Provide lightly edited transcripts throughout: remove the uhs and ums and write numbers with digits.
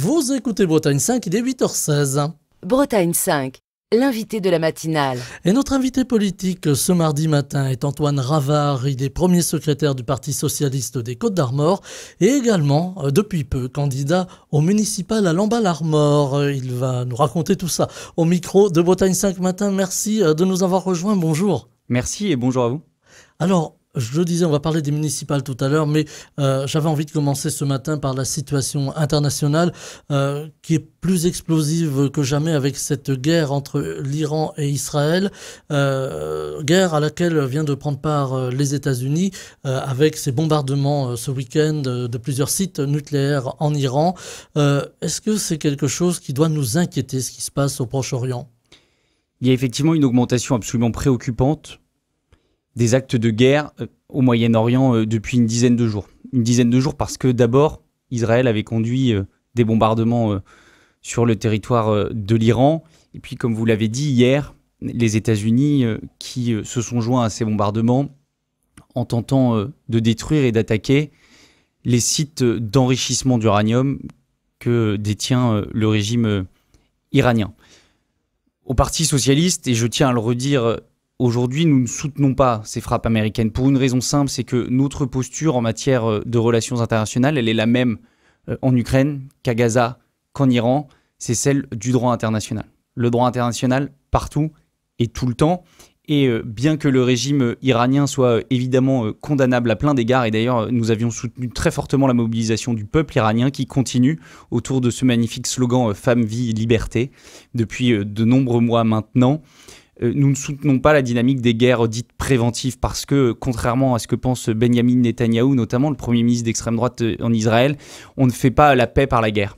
Vous écoutez Bretagne 5, il est 8h16. Bretagne 5, l'invité de la matinale. Et notre invité politique ce mardi matin est Antoine Ravard. Il est premier secrétaire du Parti socialiste des Côtes-d'Armor et également, depuis peu, candidat au municipal à Lamballe-Armor. Il va nous raconter tout ça au micro de Bretagne 5 matin. Merci de nous avoir rejoints. Bonjour. Merci et bonjour à vous. Alors, je le disais, on va parler des municipales tout à l'heure, mais j'avais envie de commencer ce matin par la situation internationale qui est plus explosive que jamais avec cette guerre entre l'Iran et Israël, guerre à laquelle vient de prendre part les États-Unis avec ces bombardements ce week-end de plusieurs sites nucléaires en Iran. Est-ce que c'est quelque chose qui doit nous inquiéter, ce qui se passe au Proche-Orient ? Il y a effectivement une augmentation absolument préoccupante des actes de guerre au Moyen-Orient depuis une dizaine de jours. Une dizaine de jours parce que d'abord, Israël avait conduit des bombardements sur le territoire de l'Iran. Et puis, comme vous l'avez dit hier, les États-Unis qui se sont joints à ces bombardements en tentant de détruire et d'attaquer les sites d'enrichissement d'uranium que détient le régime iranien. Au Parti socialiste, et je tiens à le redire, aujourd'hui, nous ne soutenons pas ces frappes américaines pour une raison simple, c'est que notre posture en matière de relations internationales, elle est la même en Ukraine qu'à Gaza, qu'en Iran, c'est celle du droit international. Le droit international, partout et tout le temps. Et bien que le régime iranien soit évidemment condamnable à plein d'égards, et d'ailleurs nous avions soutenu très fortement la mobilisation du peuple iranien qui continue autour de ce magnifique slogan « Femme, vie, liberté » depuis de nombreux mois maintenant, nous ne soutenons pas la dynamique des guerres dites préventives parce que, contrairement à ce que pense Benyamin Netanyahou, notamment le Premier ministre d'extrême droite en Israël, on ne fait pas la paix par la guerre.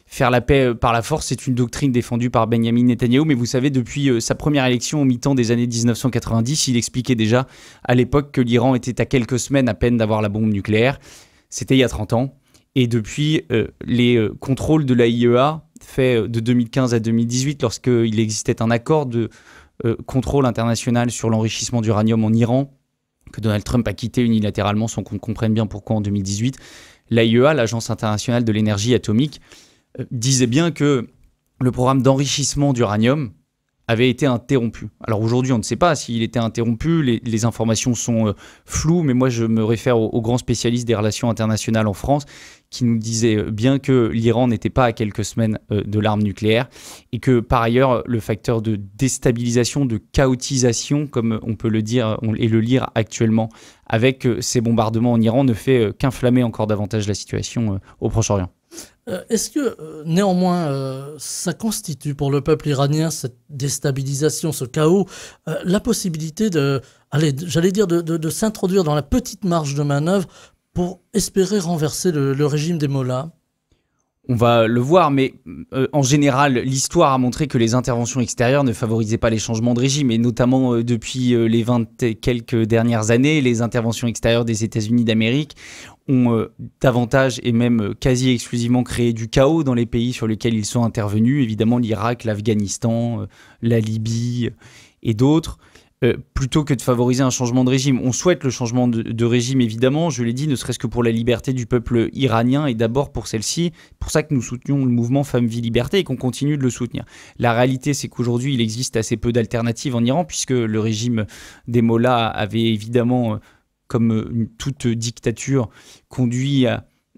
Faire la paix par la force, c'est une doctrine défendue par Benyamin Netanyahou, mais vous savez, depuis sa première élection au mi-temps des années 1990, il expliquait déjà à l'époque que l'Iran était à quelques semaines à peine d'avoir la bombe nucléaire. C'était il y a 30 ans. Et depuis, les contrôles de l'AIEA, faits de 2015 à 2018, lorsqu'il existait un accord de contrôle international sur l'enrichissement d'uranium en Iran, que Donald Trump a quitté unilatéralement sans qu'on comprenne bien pourquoi en 2018, l'AIEA, l'Agence internationale de l'énergie atomique, disait bien que le programme d'enrichissement d'uranium avait été interrompu. Alors aujourd'hui, on ne sait pas s'il était interrompu, les informations sont floues, mais moi je me réfère aux grands spécialistes des relations internationales en France qui nous disaient bien que l'Iran n'était pas à quelques semaines de l'arme nucléaire et que par ailleurs, le facteur de déstabilisation, de chaotisation, comme on peut le dire et le lire actuellement avec ces bombardements en Iran, ne fait qu'inflammer encore davantage la situation au Proche-Orient. Est-ce que néanmoins ça constitue pour le peuple iranien cette déstabilisation, ce chaos, la possibilité de s'introduire dans la petite marge de manœuvre pour espérer renverser le régime des mollahs? On va le voir, mais en général, l'histoire a montré que les interventions extérieures ne favorisaient pas les changements de régime, et notamment depuis les 20 et quelques dernières années, les interventions extérieures des États-Unis d'Amérique ont davantage et même quasi exclusivement créé du chaos dans les pays sur lesquels ils sont intervenus, évidemment l'Irak, l'Afghanistan, la Libye et d'autres. Plutôt que de favoriser un changement de régime. On souhaite le changement de régime, évidemment, je l'ai dit, ne serait-ce que pour la liberté du peuple iranien et d'abord pour celle-ci. C'est pour ça que nous soutenions le mouvement Femmes, Vie, Liberté et qu'on continue de le soutenir. La réalité, c'est qu'aujourd'hui, il existe assez peu d'alternatives en Iran puisque le régime des mollahs avait évidemment, comme toute dictature, conduit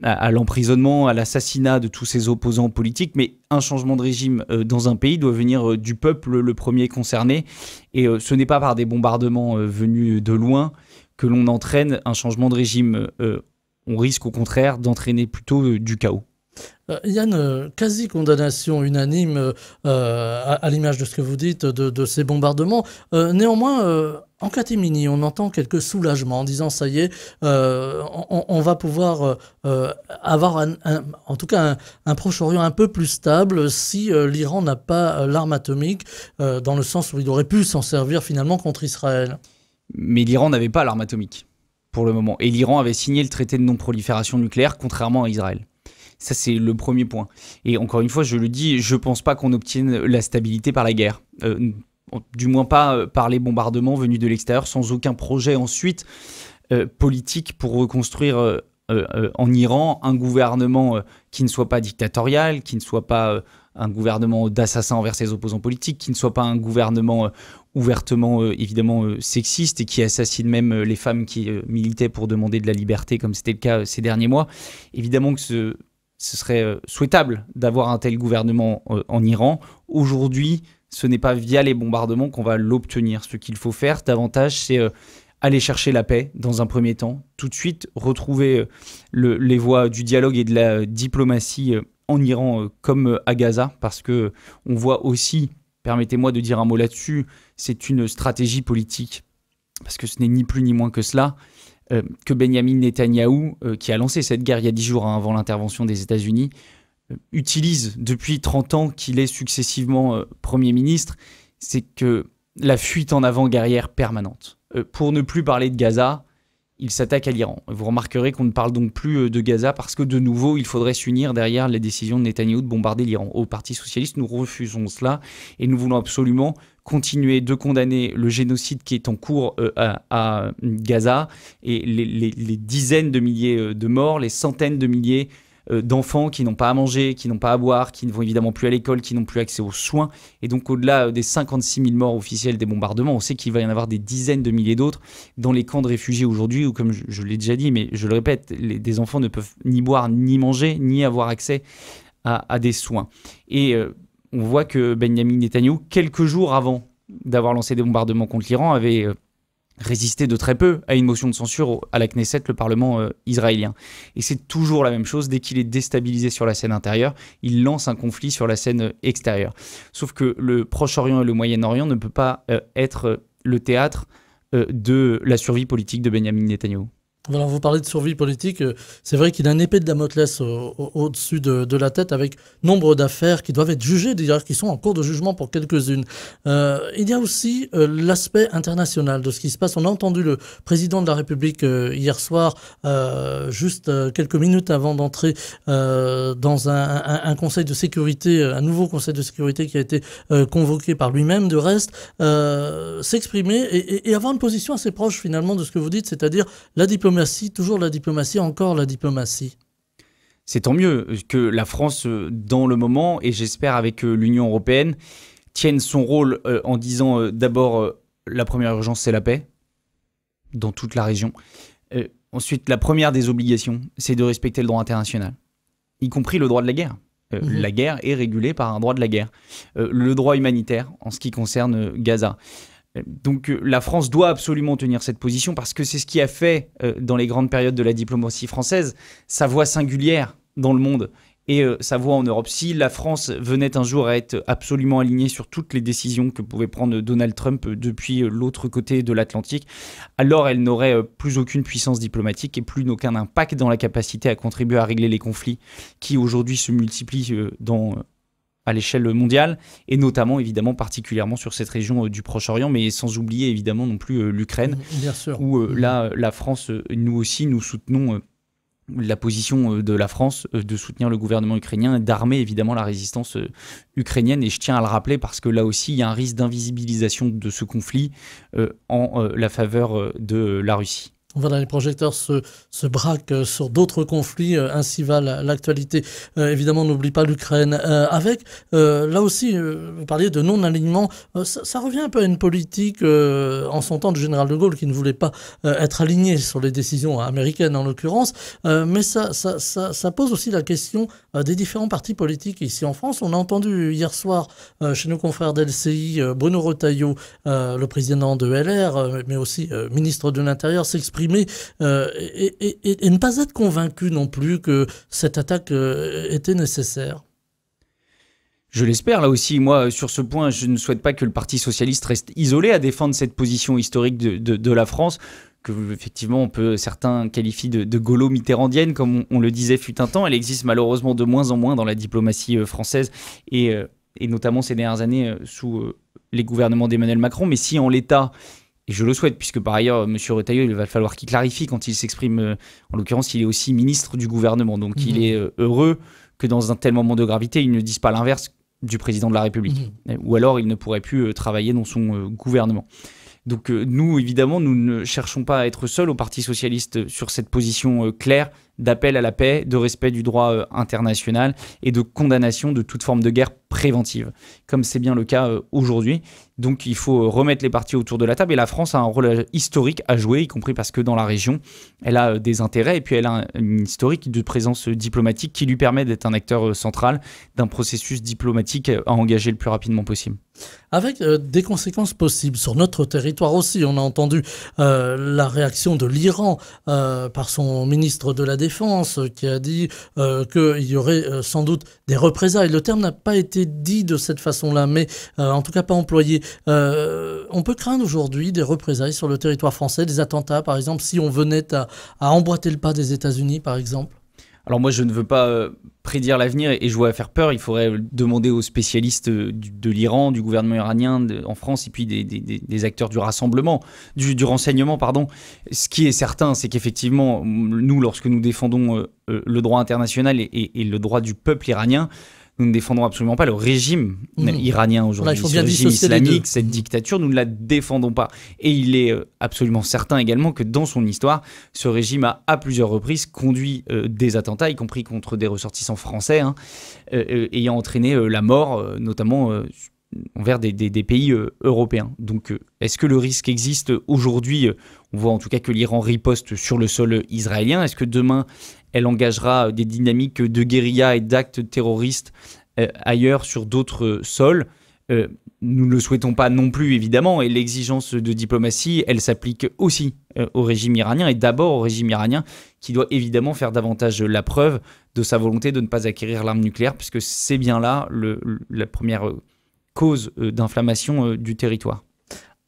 à l'emprisonnement, à l'assassinat de tous ses opposants politiques, mais un changement de régime dans un pays doit venir du peuple le premier concerné, et ce n'est pas par des bombardements venus de loin que l'on entraîne un changement de régime. On risque au contraire d'entraîner plutôt du chaos. Il y a une quasi-condamnation unanime, à l'image de ce que vous dites, de ces bombardements. Néanmoins, en catimini, on entend quelques soulagements en disant ça y est, on va pouvoir avoir en tout cas un Proche-Orient un peu plus stable si l'Iran n'a pas l'arme atomique, dans le sens où il aurait pu s'en servir finalement contre Israël. Mais l'Iran n'avait pas l'arme atomique pour le moment. Et l'Iran avait signé le traité de non-prolifération nucléaire, contrairement à Israël. Ça, c'est le premier point. Et encore une fois, je le dis, je ne pense pas qu'on obtienne la stabilité par la guerre. Du moins pas par les bombardements venus de l'extérieur, sans aucun projet ensuite politique pour reconstruire en Iran un gouvernement qui ne soit pas dictatorial, qui ne soit pas un gouvernement d'assassins envers ses opposants politiques, qui ne soit pas un gouvernement ouvertement, évidemment, sexiste et qui assassine même les femmes qui militaient pour demander de la liberté, comme c'était le cas ces derniers mois. Évidemment que ce serait souhaitable d'avoir un tel gouvernement en Iran. Aujourd'hui, ce n'est pas via les bombardements qu'on va l'obtenir. Ce qu'il faut faire davantage, c'est aller chercher la paix dans un premier temps, tout de suite retrouver les voies du dialogue et de la diplomatie en Iran comme à Gaza, parce que on voit aussi, permettez-moi de dire un mot là-dessus, c'est une stratégie politique, parce que ce n'est ni plus ni moins que cela, que Benyamin Netanyahou, qui a lancé cette guerre il y a 10 jours avant l'intervention des États-Unis, utilise depuis 30 ans qu'il est successivement Premier ministre, c'est que la fuite en avant guerrière permanente. Pour ne plus parler de Gaza, il s'attaque à l'Iran. Vous remarquerez qu'on ne parle donc plus de Gaza parce que de nouveau, il faudrait s'unir derrière les décisions de Netanyahou de bombarder l'Iran. Au Parti socialiste, nous refusons cela et nous voulons absolument continuer de condamner le génocide qui est en cours à Gaza et les dizaines de milliers de morts, les centaines de milliers d'enfants qui n'ont pas à manger, qui n'ont pas à boire, qui ne vont évidemment plus à l'école, qui n'ont plus accès aux soins. Et donc au-delà des 56 000 morts officiels des bombardements, on sait qu'il va y en avoir des dizaines de milliers d'autres dans les camps de réfugiés aujourd'hui, où comme je l'ai déjà dit, mais je le répète, des enfants ne peuvent ni boire, ni manger, ni avoir accès à des soins. Et on voit que Benyamin Netanyahou, quelques jours avant d'avoir lancé des bombardements contre l'Iran, avait résisté de très peu à une motion de censure à la Knesset, le Parlement israélien. Et c'est toujours la même chose, dès qu'il est déstabilisé sur la scène intérieure, il lance un conflit sur la scène extérieure. Sauf que le Proche-Orient et le Moyen-Orient ne peut pas être le théâtre de la survie politique de Benyamin Netanyahou. Voilà, vous parlez de survie politique. C'est vrai qu'il a une épée de Damoclès au-dessus de la tête avec nombre d'affaires qui doivent être jugées, d'ailleurs, qui sont en cours de jugement pour quelques-unes. Il y a aussi l'aspect international de ce qui se passe. On a entendu le président de la République hier soir, juste quelques minutes avant d'entrer dans un conseil de sécurité, un nouveau conseil de sécurité qui a été convoqué par lui-même, de reste, s'exprimer et avoir une position assez proche finalement de ce que vous dites, c'est-à-dire la diplomatie, toujours la diplomatie, encore la diplomatie. C'est tant mieux que la France, dans le moment, et j'espère avec l'Union européenne, tienne son rôle en disant d'abord la première urgence, c'est la paix dans toute la région. Ensuite, la première des obligations, c'est de respecter le droit international, y compris le droit de la guerre. La guerre est régulée par un droit de la guerre. Le droit humanitaire en ce qui concerne Gaza. Donc la France doit absolument tenir cette position parce que c'est ce qui a fait, dans les grandes périodes de la diplomatie française, sa voix singulière dans le monde et sa voix en Europe. Si la France venait un jour à être absolument alignée sur toutes les décisions que pouvait prendre Donald Trump depuis l'autre côté de l'Atlantique, alors elle n'aurait plus aucune puissance diplomatique et plus aucun impact dans la capacité à contribuer à régler les conflits qui aujourd'hui se multiplient à l'échelle mondiale, et notamment, évidemment, particulièrement sur cette région du Proche-Orient, mais sans oublier, évidemment, non plus l'Ukraine, bien sûr. Où là, la France, nous aussi, nous soutenons la position de la France de soutenir le gouvernement ukrainien et d'armer, évidemment, la résistance ukrainienne. Et je tiens à le rappeler parce que là aussi, il y a un risque d'invisibilisation de ce conflit en la faveur de la Russie. Voilà, les projecteurs se braquent sur d'autres conflits, ainsi va l'actualité. Évidemment, on n'oublie pas l'Ukraine. Avec, là aussi, vous parliez de non-alignement, ça revient un peu à une politique, en son temps, du général de Gaulle, qui ne voulait pas être aligné sur les décisions américaines, en l'occurrence, mais ça pose aussi la question des différents partis politiques ici en France. On a entendu hier soir, chez nos confrères d'LCI, Bruno Retailleau, le président de LR, mais aussi ministre de l'Intérieur, s'exprimer et ne pas être convaincu non plus que cette attaque était nécessaire. Je l'espère, là aussi. Moi, sur ce point, je ne souhaite pas que le Parti socialiste reste isolé à défendre cette position historique de la France, que effectivement on peut certains qualifient de gaulo-mitterrandienne, comme on le disait fut un temps. Elle existe malheureusement de moins en moins dans la diplomatie française, et notamment ces dernières années sous les gouvernements d'Emmanuel Macron. Mais si en l'état, et je le souhaite, puisque par ailleurs, M. Retailleau, il va falloir qu'il clarifie quand il s'exprime. En l'occurrence, il est aussi ministre du gouvernement. Donc il est heureux que dans un tel moment de gravité, il ne dise pas l'inverse du président de la République. Ou alors, il ne pourrait plus travailler dans son gouvernement. Donc nous, évidemment, nous ne cherchons pas à être seuls au Parti socialiste sur cette position claire d'appel à la paix, de respect du droit international et de condamnation de toute forme de guerre préventive, comme c'est bien le cas aujourd'hui. Donc il faut remettre les partis autour de la table et la France a un rôle historique à jouer, y compris parce que dans la région, elle a des intérêts et puis elle a une historique de présence diplomatique qui lui permet d'être un acteur central d'un processus diplomatique à engager le plus rapidement possible. Avec des conséquences possibles sur notre territoire aussi. On a entendu la réaction de l'Iran par son ministre de la Défense qui a dit qu'il y aurait sans doute des représailles. Le terme n'a pas été dit de cette façon-là, mais en tout cas pas employé. On peut craindre aujourd'hui des représailles sur le territoire français, des attentats par exemple, si on venait à emboîter le pas des États-Unis par exemple. Alors moi, je ne veux pas prédire l'avenir et jouer à faire peur. Il faudrait demander aux spécialistes de l'Iran, du gouvernement iranien en France et puis des acteurs du rassemblement, du renseignement, pardon. Ce qui est certain, c'est qu'effectivement, nous, lorsque nous défendons le droit international et le droit du peuple iranien, nous ne défendons absolument pas le régime iranien aujourd'hui. Il faut bien ce régime islamique, cette deux. dictature, nous ne la défendons pas. Et il est absolument certain également que dans son histoire, ce régime a à plusieurs reprises conduit des attentats, y compris contre des ressortissants français, ayant entraîné la mort, notamment envers des pays européens. Donc, est-ce que le risque existe aujourd'hui? On voit en tout cas que l'Iran riposte sur le sol israélien. Est-ce que demain, elle engagera des dynamiques de guérilla et d'actes terroristes ailleurs sur d'autres sols? Nous ne le souhaitons pas non plus, évidemment, et l'exigence de diplomatie, elle s'applique aussi au régime iranien, et d'abord au régime iranien, qui doit évidemment faire davantage la preuve de sa volonté de ne pas acquérir l'arme nucléaire, puisque c'est bien là la première cause d'inflammation du territoire.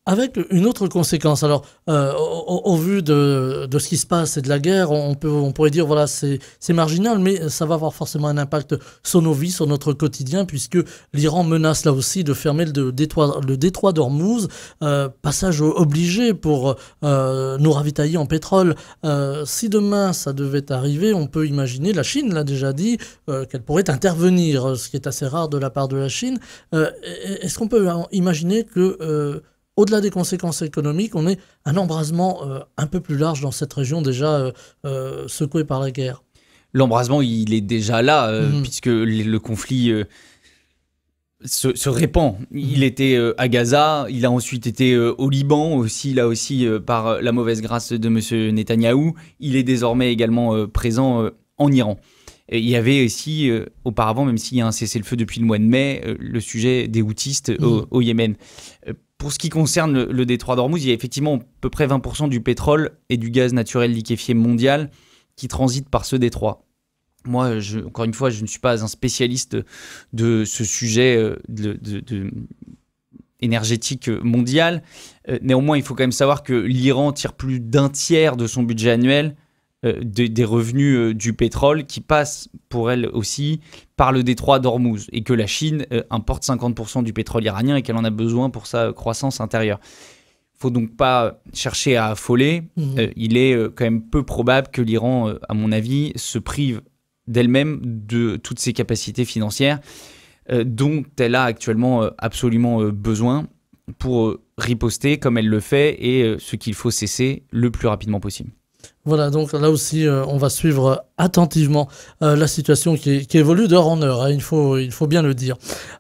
Avec une autre conséquence, alors au vu de ce qui se passe et de la guerre, on pourrait dire voilà c'est marginal, mais ça va avoir forcément un impact sur nos vies, sur notre quotidien, puisque l'Iran menace là aussi de fermer le détroit d'Ormuz, passage obligé pour nous ravitailler en pétrole. Si demain ça devait arriver, on peut imaginer, la Chine l'a déjà dit, qu'elle pourrait intervenir, ce qui est assez rare de la part de la Chine. Est-ce qu'on peut imaginer que au-delà des conséquences économiques, on est un embrasement un peu plus large dans cette région déjà secouée par la guerre? L'embrasement, il est déjà là, puisque le conflit se répand. Il était à Gaza, il a ensuite été au Liban, aussi, là aussi, par la mauvaise grâce de M. Netanyahou. Il est désormais également présent en Iran. Et il y avait aussi, auparavant, même s'il y a un cessez-le-feu depuis le mois de mai, le sujet des houthistes au Yémen. Pour ce qui concerne le détroit d'Ormuz, il y a effectivement à peu près 20% du pétrole et du gaz naturel liquéfié mondial qui transitent par ce détroit. Moi, encore une fois, je ne suis pas un spécialiste de ce sujet énergétique mondial. Néanmoins, il faut quand même savoir que l'Iran tire plus d'un tiers de son budget annuel des revenus du pétrole qui passent pour elle aussi par le détroit d'Ormuz et que la Chine importe 50% du pétrole iranien et qu'elle en a besoin pour sa croissance intérieure. Il ne faut donc pas chercher à affoler. Il est quand même peu probable que l'Iran, à mon avis, se prive d'elle-même de toutes ses capacités financières dont elle a actuellement absolument besoin pour riposter comme elle le fait et ce qu'il faut cesser le plus rapidement possible. Voilà, donc là aussi, on va suivre attentivement la situation qui évolue d'heure en heure, hein, il faut bien le dire.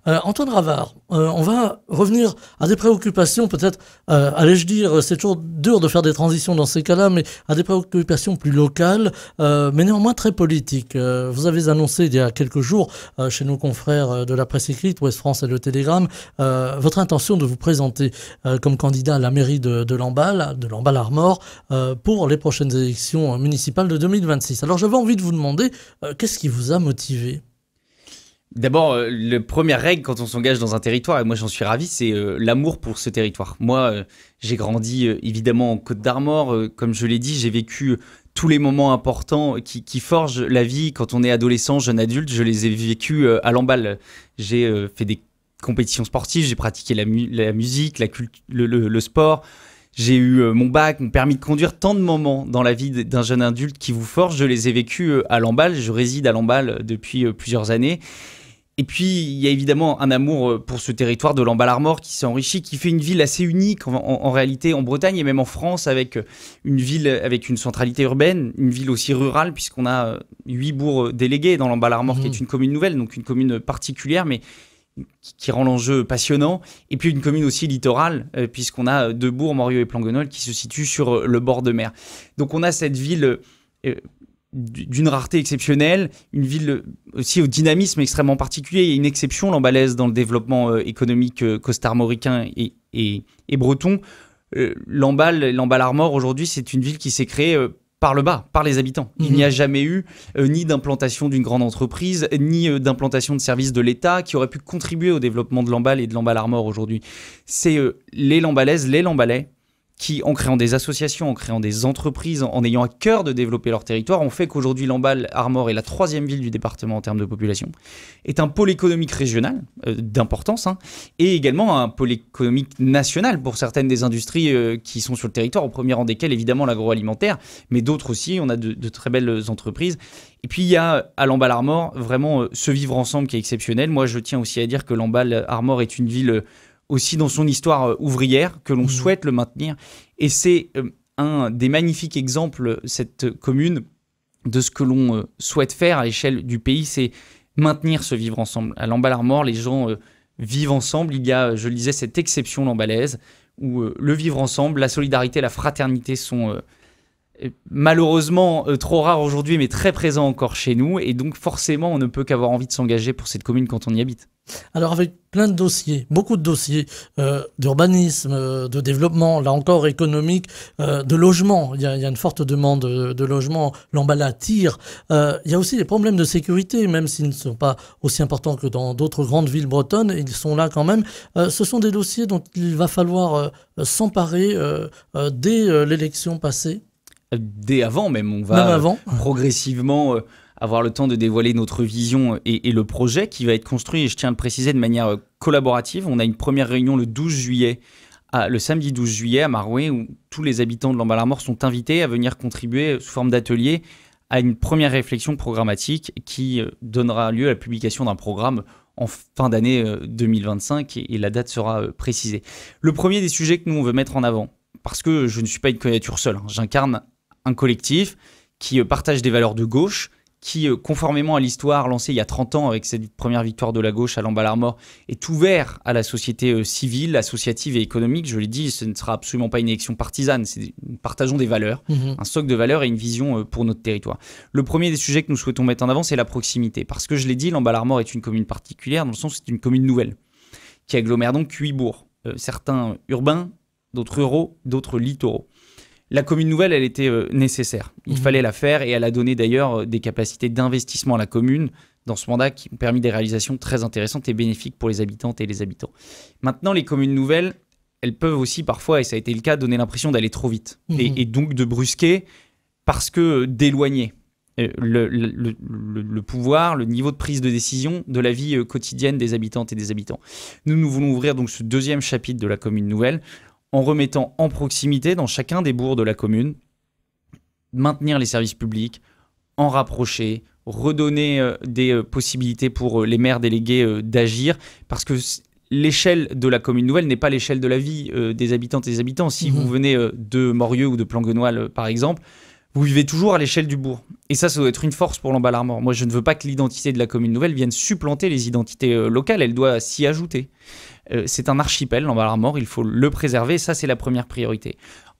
Antoine Ravard, on va revenir à des préoccupations peut-être, allais-je dire, c'est toujours dur de faire des transitions dans ces cas-là, mais à des préoccupations plus locales, mais néanmoins très politiques. Vous avez annoncé il y a quelques jours, chez nos confrères de la presse écrite, Ouest France et le Télégramme, votre intention de vous présenter comme candidat à la mairie de Lamballe-Armor, pour les prochaines élections municipales de 2026. Alors j'avais envie de vous demander, qu'est-ce qui vous a motivé ? D'abord, la première règle quand on s'engage dans un territoire, et moi j'en suis ravi, c'est l'amour pour ce territoire. Moi, j'ai grandi évidemment en Côte d'Armor, comme je l'ai dit, j'ai vécu tous les moments importants qui forgent la vie quand on est adolescent, jeune adulte, je les ai vécus à Lamballe. J'ai fait des compétitions sportives, j'ai pratiqué la musique, le sport. J'ai eu mon bac, mon permis de conduire, tant de moments dans la vie d'un jeune adulte qui vous forge. Je les ai vécus à Lamballe. Je réside à Lamballe depuis plusieurs années. Et puis, il y a évidemment un amour pour ce territoire de Lamballe-Armor qui s'est enrichi, qui fait une ville assez unique en réalité en Bretagne et même en France, avec une ville avec une centralité urbaine, une ville aussi rurale, puisqu'on a 8 bourgs délégués dans Lamballe-Armor, qui est une commune nouvelle, donc une commune particulière, mais qui rend l'enjeu passionnant. Et puis une commune aussi littorale, puisqu'on a 2 bourgs, Morieux et Planguenol, qui se situent sur le bord de mer. Donc on a cette ville d'une rareté exceptionnelle, une ville aussi au dynamisme extrêmement particulier. Il y a une exception lambalaise dans le développement économique costarmoricain et breton. Lamballe-Armor, aujourd'hui, c'est une ville qui s'est créée par le bas, par les habitants. Il n'y a jamais eu ni d'implantation d'une grande entreprise, ni d'implantation de services de l'État qui auraient pu contribuer au développement de Lamballe et de Lamballe-Armor aujourd'hui. C'est les Lambalaises, les Lambalais, qui, en créant des associations, en créant des entreprises, en ayant à cœur de développer leur territoire, ont fait qu'aujourd'hui, Lamballe-Armor est la 3e ville du département en termes de population, est un pôle économique régional d'importance, et également un pôle économique national pour certaines des industries qui sont sur le territoire, au premier rang desquelles, évidemment, l'agroalimentaire, mais d'autres aussi. On a de très belles entreprises. Et puis, il y a à Lamballe-Armor vraiment ce vivre ensemble qui est exceptionnel. Moi, je tiens aussi à dire que Lamballe-Armor est une ville aussi dans son histoire ouvrière, que l'on souhaite le maintenir. Et c'est un des magnifiques exemples, cette commune, de ce que l'on souhaite faire à l'échelle du pays, c'est maintenir ce vivre ensemble. À Lamballe-Armor, les gens vivent ensemble. Il y a, je le disais, cette exception lambalaise, où le vivre ensemble, la solidarité, la fraternité sont malheureusement trop rares aujourd'hui, mais très présents encore chez nous. Et donc forcément, on ne peut qu'avoir envie de s'engager pour cette commune quand on y habite. Alors avec plein de dossiers, beaucoup de dossiers d'urbanisme, de développement, là encore économique, de logement, il y a une forte demande de logement, Lamballe attire. Il y a aussi des problèmes de sécurité, même s'ils ne sont pas aussi importants que dans d'autres grandes villes bretonnes, ils sont là quand même. Ce sont des dossiers dont il va falloir s'emparer dès l'élection passée. Dès avant même, on va progressivement avoir le temps de dévoiler notre vision et le projet qui va être construit, et je tiens à le préciser, de manière collaborative. On a une première réunion le samedi 12 juillet à Marouet, où tous les habitants de Lamballe-Armor sont invités à venir contribuer sous forme d'atelier à une première réflexion programmatique qui donnera lieu à la publication d'un programme en fin d'année 2025, et la date sera précisée. Le premier des sujets que nous on veut mettre en avant, parce que je ne suis pas une candidature seule, j'incarne un collectif qui partage des valeurs de gauche, qui, conformément à l'histoire lancée il y a 30 ans avec cette première victoire de la gauche à Lamballe-Armor, est ouvert à la société civile, associative et économique. Je l'ai dit, ce ne sera absolument pas une élection partisane, nous partageons des valeurs, un socle de valeurs et une vision pour notre territoire. Le premier des sujets que nous souhaitons mettre en avant, c'est la proximité. Parce que je l'ai dit, Lamballe-Armor est une commune particulière, dans le sens où c'est une commune nouvelle, qui agglomère donc 8 bourgs, certains urbains, d'autres ruraux, d'autres littoraux. La commune nouvelle, elle était nécessaire. Il fallait la faire, et elle a donné d'ailleurs des capacités d'investissement à la commune dans ce mandat qui ont permis des réalisations très intéressantes et bénéfiques pour les habitantes et les habitants. Maintenant, les communes nouvelles, elles peuvent aussi parfois, et ça a été le cas, donner l'impression d'aller trop vite et donc de brusquer parce que d'éloigner le pouvoir, le niveau de prise de décision de la vie quotidienne des habitantes et des habitants. Nous voulons ouvrir donc ce deuxième chapitre de la commune nouvelle en remettant en proximité dans chacun des bourgs de la commune, maintenir les services publics, en rapprocher, redonner des possibilités pour les maires délégués d'agir, parce que l'échelle de la commune nouvelle n'est pas l'échelle de la vie des habitantes et des habitants. Si vous venez de Morieux ou de Planguenol, par exemple, vous vivez toujours à l'échelle du bourg. Et ça doit être une force pour Lamballe-Armor. Moi, je ne veux pas que l'identité de la commune nouvelle vienne supplanter les identités locales. Elle doit s'y ajouter. C'est un archipel, Lamballe-Armor, il faut le préserver. Ça, c'est la première priorité.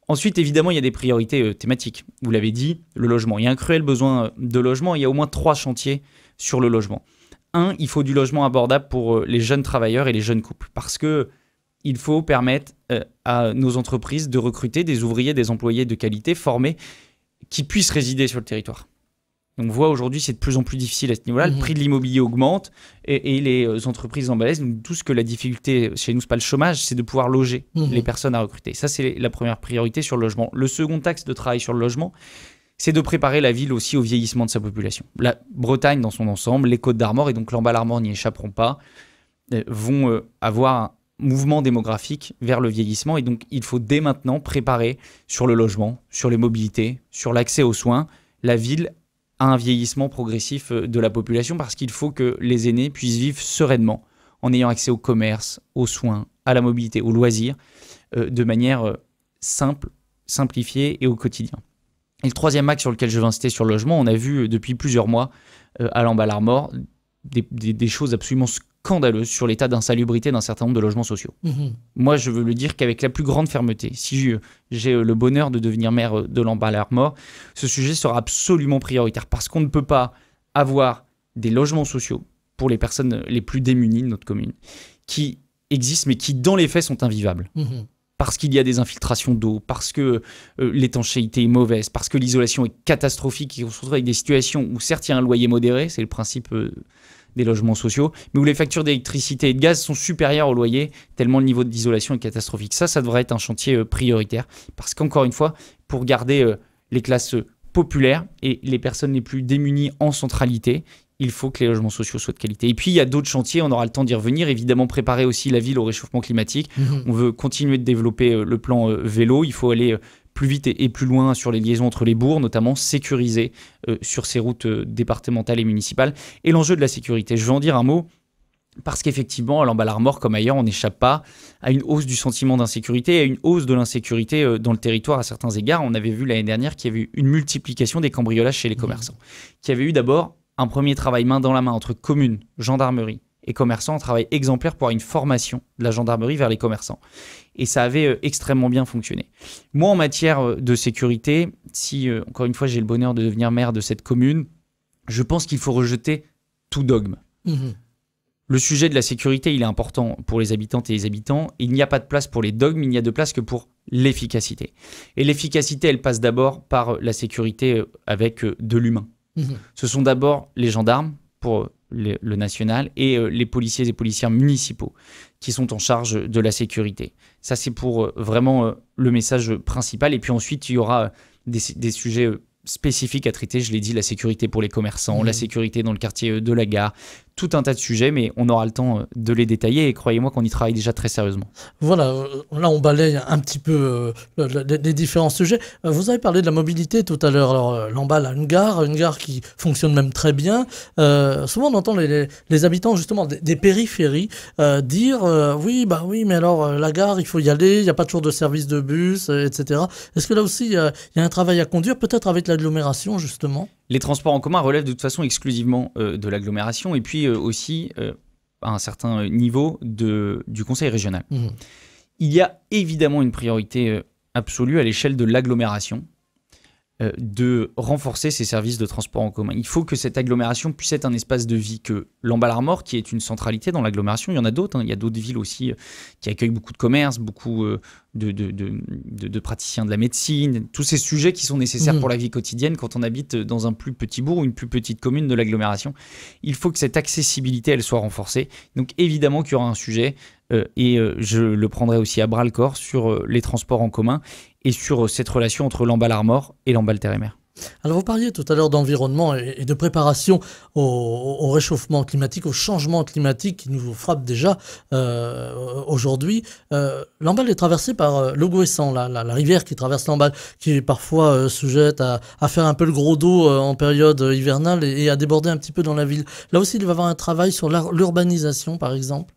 Ensuite, évidemment, il y a des priorités thématiques. Vous l'avez dit, le logement. Il y a un cruel besoin de logement. Il y a au moins 3 chantiers sur le logement. 1, il faut du logement abordable pour les jeunes travailleurs et les jeunes couples. Parce qu'il faut permettre à nos entreprises de recruter des ouvriers, des employés de qualité formés qui puissent résider sur le territoire. On voit aujourd'hui, c'est de plus en plus difficile à ce niveau-là. Le prix de l'immobilier augmente et les entreprises lambalaises nous disent tous que la difficulté chez nous, ce n'est pas le chômage, c'est de pouvoir loger les personnes à recruter. Ça, c'est la première priorité sur le logement. Le second axe de travail sur le logement, c'est de préparer la ville aussi au vieillissement de sa population. La Bretagne dans son ensemble, les Côtes-d'Armor, et donc Lamballe-Armor n'y échapperont pas, vont avoir un mouvement démographique vers le vieillissement. Et donc, il faut dès maintenant préparer sur le logement, sur les mobilités, sur l'accès aux soins. La ville à un vieillissement progressif de la population parce qu'il faut que les aînés puissent vivre sereinement en ayant accès au commerce, aux soins, à la mobilité, aux loisirs, de manière simple, simplifiée et au quotidien. Et le troisième axe sur lequel je veux insister sur le logement, on a vu depuis plusieurs mois à Lamballe-Armor des choses absolument scandaleuses sur l'état d'insalubrité d'un certain nombre de logements sociaux. Moi, je veux le dire qu'avec la plus grande fermeté, si j'ai le bonheur de devenir maire de Lamballe-Armor, ce sujet sera absolument prioritaire parce qu'on ne peut pas avoir des logements sociaux pour les personnes les plus démunies de notre commune qui existent mais qui, dans les faits, sont invivables. Parce qu'il y a des infiltrations d'eau, parce que l'étanchéité est mauvaise, parce que l'isolation est catastrophique et qu'on se retrouve avec des situations où certes il y a un loyer modéré, c'est le principe des logements sociaux, mais où les factures d'électricité et de gaz sont supérieures au loyer, tellement le niveau d'isolation est catastrophique. Ça devrait être un chantier prioritaire, parce qu'encore une fois, pour garder les classes populaires et les personnes les plus démunies en centralité, il faut que les logements sociaux soient de qualité. Et puis, il y a d'autres chantiers, on aura le temps d'y revenir. Évidemment, préparer aussi la ville au réchauffement climatique. On veut continuer de développer le plan vélo. Il faut aller plus vite et plus loin sur les liaisons entre les bourgs, notamment sécuriser sur ces routes départementales et municipales. Et l'enjeu de la sécurité, je veux en dire un mot, parce qu'effectivement, à Lamballe-Armor, comme ailleurs, on n'échappe pas à une hausse du sentiment d'insécurité et à une hausse de l'insécurité dans le territoire à certains égards. On avait vu l'année dernière qu'il y avait eu une multiplication des cambriolages chez les commerçants. Qu'il y avait eu d'abord un premier travail main dans la main entre communes, gendarmerie et commerçants, un travail exemplaire pour une formation de la gendarmerie vers les commerçants. Et ça avait extrêmement bien fonctionné. Moi, en matière de sécurité, si, encore une fois, j'ai le bonheur de devenir maire de cette commune, je pense qu'il faut rejeter tout dogme. Le sujet de la sécurité, il est important pour les habitantes et les habitants. Il n'y a pas de place pour les dogmes, il n'y a de place que pour l'efficacité. Et l'efficacité, elle passe d'abord par la sécurité avec de l'humain. Ce sont d'abord les gendarmes pour le national et les policiers et policières municipaux qui sont en charge de la sécurité. Ça, c'est pour vraiment le message principal. Et puis ensuite, il y aura des sujets spécifiques à traiter. Je l'ai dit, la sécurité pour les commerçants, la sécurité dans le quartier de la gare, tout un tas de sujets, mais on aura le temps de les détailler et croyez-moi qu'on y travaille déjà très sérieusement. Voilà, là on balaye un petit peu les différents sujets. Vous avez parlé de la mobilité tout à l'heure. Alors Lamballe a une gare qui fonctionne même très bien. Souvent on entend les habitants justement des périphéries dire oui, mais alors la gare il faut y aller, il n'y a pas toujours de service de bus, etc. Est-ce que là aussi il y a un travail à conduire, peut-être avec l'agglomération justement ? Les transports en commun relèvent de toute façon exclusivement de l'agglomération et puis aussi à un certain niveau du conseil régional. Il y a évidemment une priorité absolue à l'échelle de l'agglomération de renforcer ces services de transport en commun. Il faut que cette agglomération puisse être un espace de vie, que Lamballe-Armor, qui est une centralité dans l'agglomération, il y en a d'autres, il y a d'autres villes aussi qui accueillent beaucoup de commerces, beaucoup de praticiens de la médecine, tous ces sujets qui sont nécessaires pour la vie quotidienne quand on habite dans un plus petit bourg ou une plus petite commune de l'agglomération. Il faut que cette accessibilité, elle soit renforcée. Donc évidemment qu'il y aura un sujet, et je le prendrai aussi à bras-le-corps sur les transports en commun et sur cette relation entre Lamballe-Armor et Lamballe-Terre-et-Mer. Alors vous parliez tout à l'heure d'environnement et de préparation au réchauffement climatique, au changement climatique qui nous frappe déjà aujourd'hui. Lamballe est traversée par le Gouessant, la rivière qui traverse Lamballe, qui est parfois sujette à faire un peu le gros dos en période hivernale et à déborder un petit peu dans la ville. Là aussi, il va y avoir un travail sur l'urbanisation, par exemple.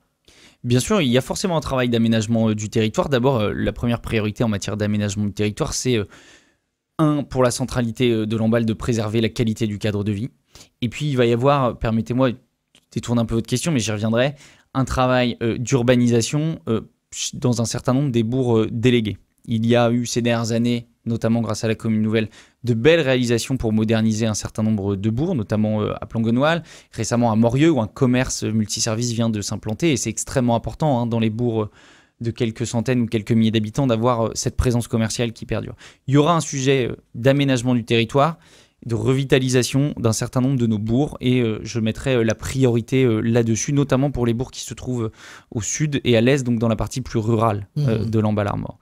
Bien sûr, il y a forcément un travail d'aménagement du territoire. D'abord, la première priorité en matière d'aménagement du territoire, c'est pour la centralité de Lamballe, de préserver la qualité du cadre de vie. Et puis, il va y avoir, permettez-moi de détourner un peu votre question, mais j'y reviendrai, un travail d'urbanisation dans un certain nombre des bourgs délégués. Il y a eu ces dernières années, notamment grâce à la commune nouvelle, de belles réalisations pour moderniser un certain nombre de bourgs, notamment à Plangonoual, récemment à Morieux, où un commerce multiservice vient de s'implanter. Et c'est extrêmement important dans les bourgs de quelques centaines ou quelques milliers d'habitants d'avoir cette présence commerciale qui perdure. Il y aura un sujet d'aménagement du territoire, de revitalisation d'un certain nombre de nos bourgs et je mettrai la priorité là-dessus, notamment pour les bourgs qui se trouvent au sud et à l'est, donc dans la partie plus rurale de Lamballe-Armor.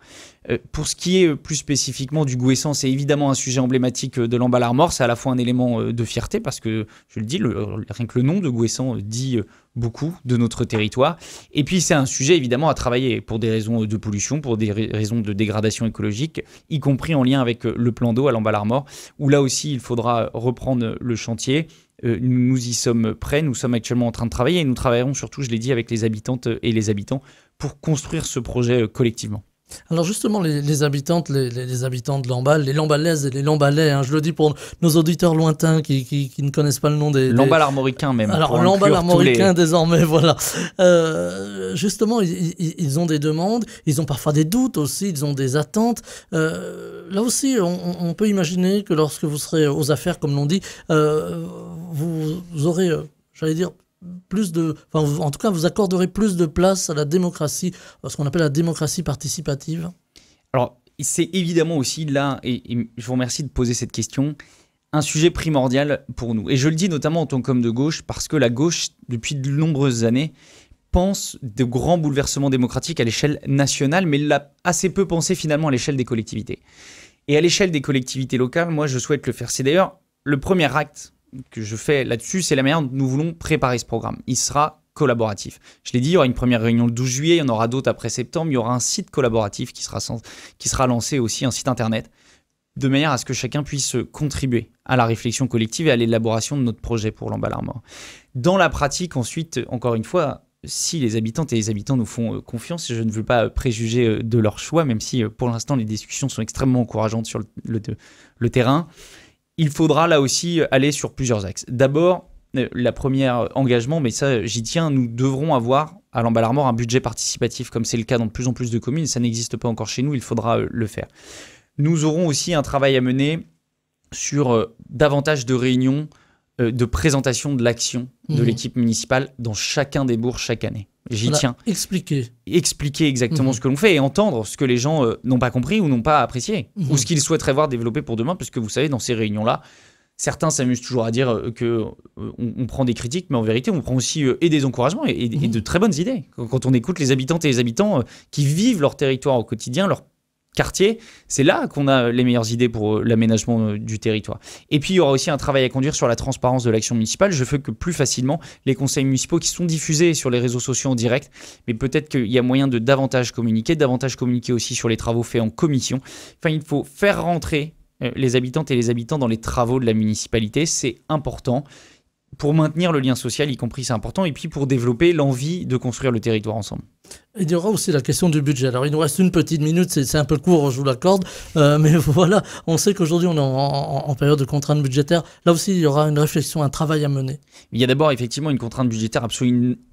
Pour ce qui est plus spécifiquement du Gouessant, c'est évidemment un sujet emblématique de Lamballe-Armor. C'est à la fois un élément de fierté parce que, je le dis, rien que le nom de Gouessant dit beaucoup de notre territoire. Et puis c'est un sujet évidemment à travailler pour des raisons de pollution, pour des raisons de dégradation écologique, y compris en lien avec le plan d'eau à Lamballe-Armor, où là aussi il faudra reprendre le chantier. Nous y sommes prêts, nous sommes actuellement en train de travailler et nous travaillerons surtout, je l'ai dit, avec les habitantes et les habitants pour construire ce projet collectivement. Alors justement, les habitantes, les habitants de Lamballe, les Lambalaises et les Lambalais, hein, je le dis pour nos auditeurs lointains qui ne connaissent pas le nom des... Lamballe-Armoricain même. Alors Lamballe-Armoricain désormais, voilà. Justement, ils ont des demandes, ils ont parfois des doutes aussi, ils ont des attentes. Là aussi, on peut imaginer que lorsque vous serez aux affaires, comme l'on dit, vous aurez, j'allais dire, en tout cas, vous accorderez plus de place à la démocratie, ce qu'on appelle la démocratie participative. Alors, c'est évidemment aussi là, et je vous remercie de poser cette question, un sujet primordial pour nous. Et je le dis notamment en tant qu'homme de gauche, parce que la gauche, depuis de nombreuses années, pense de grands bouleversements démocratiques à l'échelle nationale, mais l'a assez peu pensé finalement à l'échelle des collectivités. Et à l'échelle des collectivités locales, moi, je souhaite le faire. C'est d'ailleurs le premier acte que je fais là-dessus, c'est la manière dont nous voulons préparer ce programme. Il sera collaboratif. Je l'ai dit, il y aura une première réunion le 12 juillet, il y en aura d'autres après septembre, il y aura un site collaboratif qui sera lancé aussi, un site internet, de manière à ce que chacun puisse contribuer à la réflexion collective et à l'élaboration de notre projet pour Lamballe-Armor. Dans la pratique, ensuite, encore une fois, si les habitantes et les habitants nous font confiance, je ne veux pas préjuger de leur choix, même si pour l'instant les discussions sont extrêmement encourageantes sur le terrain, il faudra là aussi aller sur plusieurs axes. D'abord, la première engagement, mais ça j'y tiens, nous devrons avoir à Lamballe-Armor un budget participatif comme c'est le cas dans de plus en plus de communes. Ça n'existe pas encore chez nous, il faudra le faire. Nous aurons aussi un travail à mener sur davantage de réunions de présentation de l'action de l'équipe municipale dans chacun des bourgs chaque année. J'y tiens. Expliquer exactement ce que l'on fait et entendre ce que les gens n'ont pas compris ou n'ont pas apprécié ou ce qu'ils souhaiteraient voir développer pour demain, parce que vous savez, dans ces réunions-là, certains s'amusent toujours à dire qu'on prend des critiques, mais en vérité, on prend aussi et des encouragements et de très bonnes idées. Quand on écoute les habitantes et les habitants qui vivent leur territoire au quotidien, leur quartier, c'est là qu'on a les meilleures idées pour l'aménagement du territoire. Et puis, il y aura aussi un travail à conduire sur la transparence de l'action municipale. Je fais que plus facilement les conseils municipaux qui sont diffusés sur les réseaux sociaux en direct, mais peut-être qu'il y a moyen de davantage communiquer aussi sur les travaux faits en commission. Enfin, il faut faire rentrer les habitantes et les habitants dans les travaux de la municipalité. C'est important. Pour maintenir le lien social, y compris, c'est important, et puis pour développer l'envie de construire le territoire ensemble. Il y aura aussi la question du budget. Alors, il nous reste une petite minute, c'est un peu court, je vous l'accorde, mais voilà, on sait qu'aujourd'hui, on est en période de contrainte budgétaire. Là aussi, il y aura une réflexion, un travail à mener. Il y a d'abord effectivement une contrainte budgétaire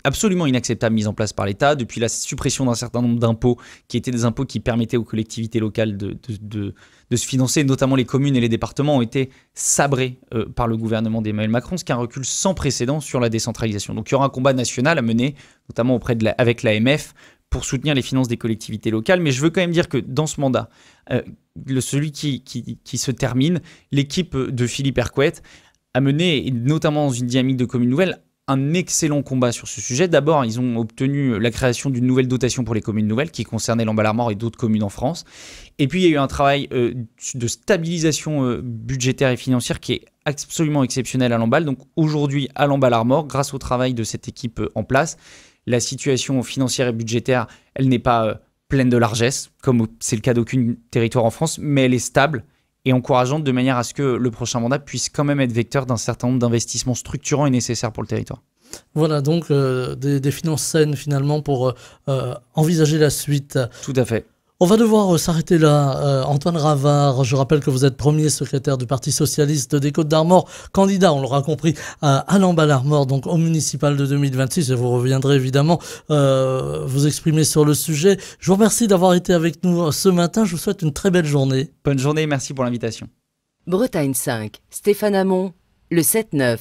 absolument inacceptable mise en place par l'État, depuis la suppression d'un certain nombre d'impôts, qui étaient des impôts qui permettaient aux collectivités locales de se financer, notamment les communes et les départements ont été sabrés par le gouvernement d'Emmanuel Macron, ce qui est un recul sans précédent sur la décentralisation. Donc il y aura un combat national à mener, notamment avec l'AMF, pour soutenir les finances des collectivités locales. Mais je veux quand même dire que dans ce mandat, celui qui se termine, l'équipe de Philippe Hercouet a mené, et notamment dans une dynamique de communes nouvelles, un excellent combat sur ce sujet. D'abord, ils ont obtenu la création d'une nouvelle dotation pour les communes nouvelles qui concernait Lamballe-Armor et d'autres communes en France. Et puis, il y a eu un travail de stabilisation budgétaire et financière qui est absolument exceptionnel à Lamballe. Donc aujourd'hui, à Lamballe-Armor, grâce au travail de cette équipe en place, la situation financière et budgétaire, elle n'est pas pleine de largesse, comme c'est le cas d'aucun territoire en France, mais elle est stable et encourageante de manière à ce que le prochain mandat puisse quand même être vecteur d'un certain nombre d'investissements structurants et nécessaires pour le territoire. Voilà, donc des finances saines finalement pour envisager la suite. Tout à fait. On va devoir s'arrêter là. Antoine Ravard, je rappelle que vous êtes premier secrétaire du Parti Socialiste des Côtes-d'Armor, candidat, on l'aura compris, à Lamballe-Armor, donc au municipal de 2026, et vous reviendrez évidemment vous exprimer sur le sujet. Je vous remercie d'avoir été avec nous ce matin, je vous souhaite une très belle journée. Bonne journée, merci pour l'invitation. Bretagne 5, Stéphane Hamon, le 7-9.